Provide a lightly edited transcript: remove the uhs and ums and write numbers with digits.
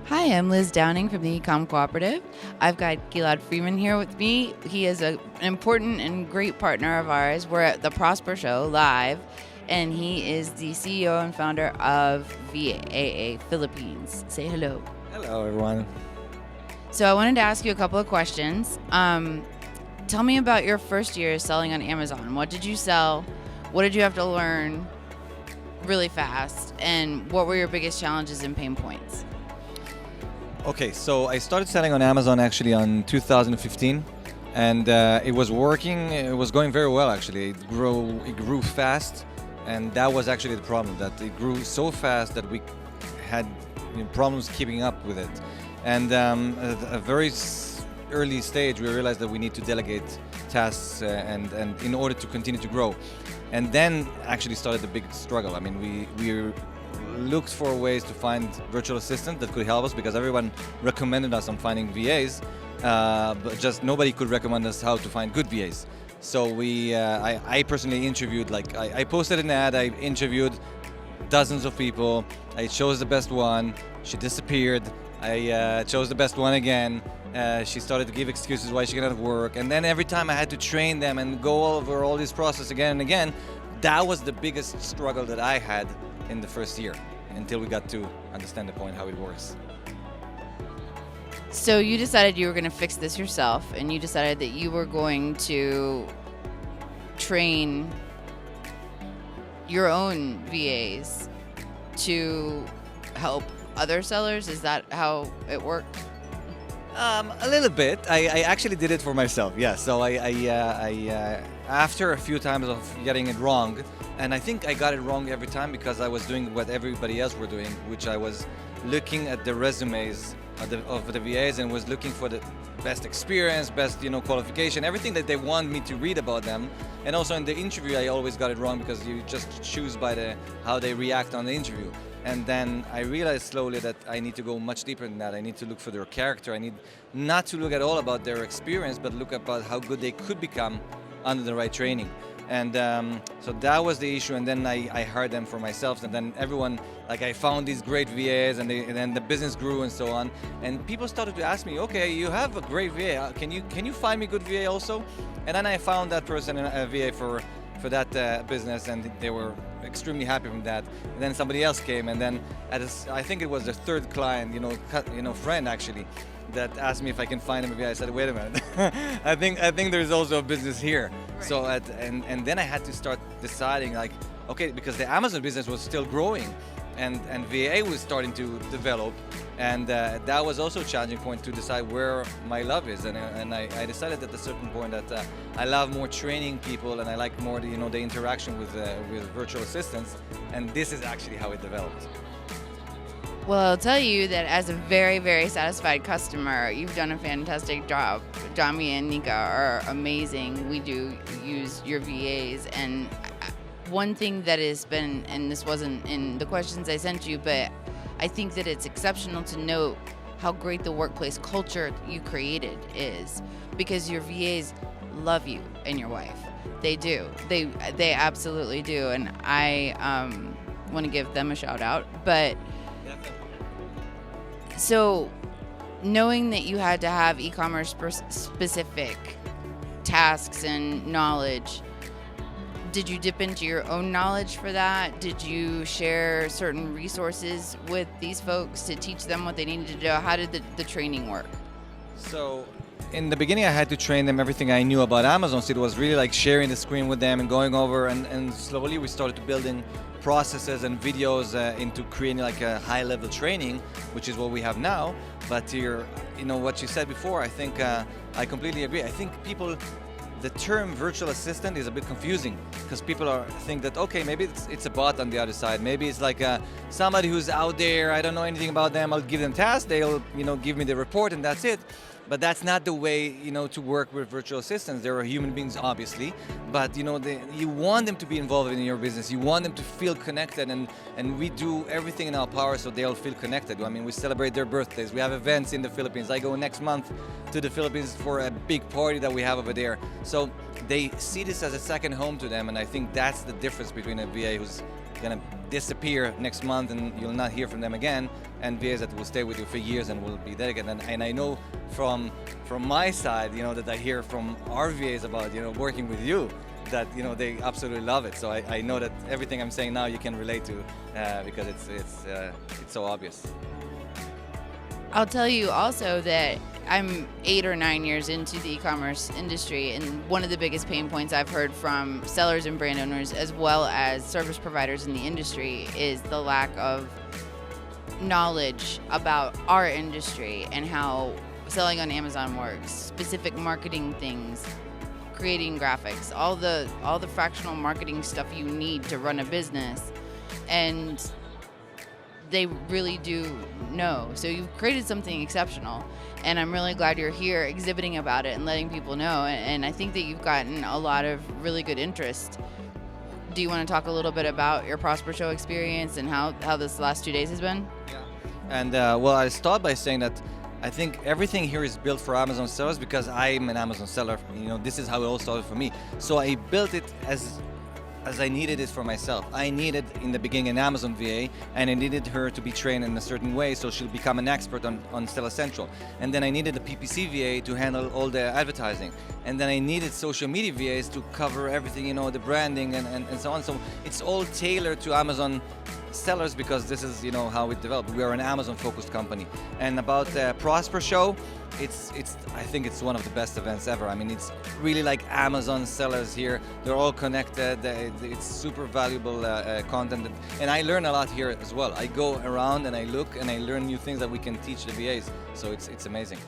Hi, I'm Liz Downing from the Ecom Cooperative. I've got Gilad Friedman here with me. He is an important and great partner of ours. We're at the Prosper Show live, and he is the CEO and founder of VAA Philippines. Say hello. Hello, everyone. So I wanted to ask you a couple of questions. Tell me about your first year selling on Amazon. What did you sell? What did you have to learn really fast? And what were your biggest challenges and pain points? Okay, so I started selling on Amazon actually on 2015, and it was working. It was going very well actually. It grew fast, and that was actually the problem. That it grew so fast that we had problems keeping up with it. And at a very early stage, we realized that we need to delegate tasks and in order to continue to grow. And then actually started the big struggle. I mean, we looked for ways to find virtual assistants that could help us because everyone recommended us on finding VAs, but just nobody could recommend us how to find good VAs. So I personally interviewed, I posted an ad, I interviewed dozens of people, I chose the best one, she disappeared, I chose the best one again, she started to give excuses why she cannot work, and then every time I had to train them and go over all this process again and again. That was the biggest struggle that I had in the first year until we got to understand the point how it works. So you decided you were going to fix this yourself, and you decided that you were going to train your own VAs to help other sellers. Is that how it worked? A little bit. I actually did it for myself. Yeah. So I after a few times of getting it wrong, and I think I got it wrong every time because I was doing what everybody else were doing, which I was looking at the resumes of the VAs and was looking for the best experience, best qualification, everything that they want me to read about them. And also in the interview, I always got it wrong because you just choose by how they react on the interview. And then I realized slowly that I need to go much deeper than that. I need to look for their character. I need not to look at all about their experience, but look about how good they could become under the right training. And so that was the issue. And then I hired them for myself. And then everyone, I found these great VAs, and then the business grew and so on. And people started to ask me, okay, you have a great VA. Can you find me a good VA also? And then I found that person a VA for that business, and they were extremely happy from that. And then somebody else came, and then I think it was the third client, friend actually, that asked me if I can find him a VA. I said, wait a minute, I think there's also a business here. Right. So and then I had to start deciding, okay, because the Amazon business was still growing, and VA was starting to develop, and that was also a challenging point to decide where my love is. And I decided at a certain point that I love more training people, and I like more the interaction with virtual assistants, and this is actually how it developed. Well, I'll tell you that as a very, very satisfied customer, you've done a fantastic job. Jami and Nika are amazing. We do use your VAs, and one thing that has been, and this wasn't in the questions I sent you, but I think that it's exceptional to note how great the workplace culture you created is, because your VAs love you and your wife. They do. They absolutely do, and I want to give them a shout out. But so knowing that you had to have e-commerce specific tasks and knowledge, did you dip into your own knowledge for that? Did you share certain resources with these folks to teach them what they needed to do? How did the training work? So in the beginning, I had to train them everything I knew about Amazon. So it was really like sharing the screen with them and going over, and slowly we started to building processes and videos into creating like a high-level training, which is what we have now. But what you said before, I think I completely agree. I think the term virtual assistant is a bit confusing because people think that, okay, maybe it's a bot on the other side. Maybe it's like somebody who's out there. I don't know anything about them. I'll give them tasks. They'll give me the report, and that's it. But that's not the way, to work with virtual assistants. They are human beings, obviously, but you want them to be involved in your business. You want them to feel connected, and we do everything in our power so they'll feel connected. I mean, we celebrate their birthdays. We have events in the Philippines. I go next month to the Philippines for a big party that we have over there. So they see this as a second home to them, and I think that's the difference between a VA who's gonna disappear next month and you'll not hear from them again, and VAs that will stay with you for years and will be dedicated. And I know from my side, that I hear from our VAs about working with you, that they absolutely love it. So I know that everything I'm saying now you can relate to, because it's so obvious. I'll tell you also that I'm 8 or 9 years into the e-commerce industry, and one of the biggest pain points I've heard from sellers and brand owners as well as service providers in the industry is the lack of knowledge about our industry and how selling on Amazon works, specific marketing things, creating graphics, all the fractional marketing stuff you need to run a business. And they really do know. So you've created something exceptional, and I'm really glad you're here exhibiting about it and letting people know. And I think that you've gotten a lot of really good interest. Do you want to talk a little bit about your Prosper Show experience and how this last 2 days has been? Yeah. And well, I start by saying that I think everything here is built for Amazon sellers because I'm an Amazon seller. This is how it all started for me. So I built it as I needed it for myself. I needed in the beginning an Amazon VA, and I needed her to be trained in a certain way so she'll become an expert on Seller Central. And then I needed a PPC VA to handle all the advertising. And then I needed social media VAs to cover everything, the branding and so on. So it's all tailored to Amazon sellers because this is how it developed. We are an Amazon focused company. And about the Prosper Show, I think it's one of the best events ever. I mean, it's really like Amazon sellers here. They're all connected. It's super valuable content, and I learn a lot here as well. I go around and I look and I learn new things that we can teach the VAs. So it's amazing.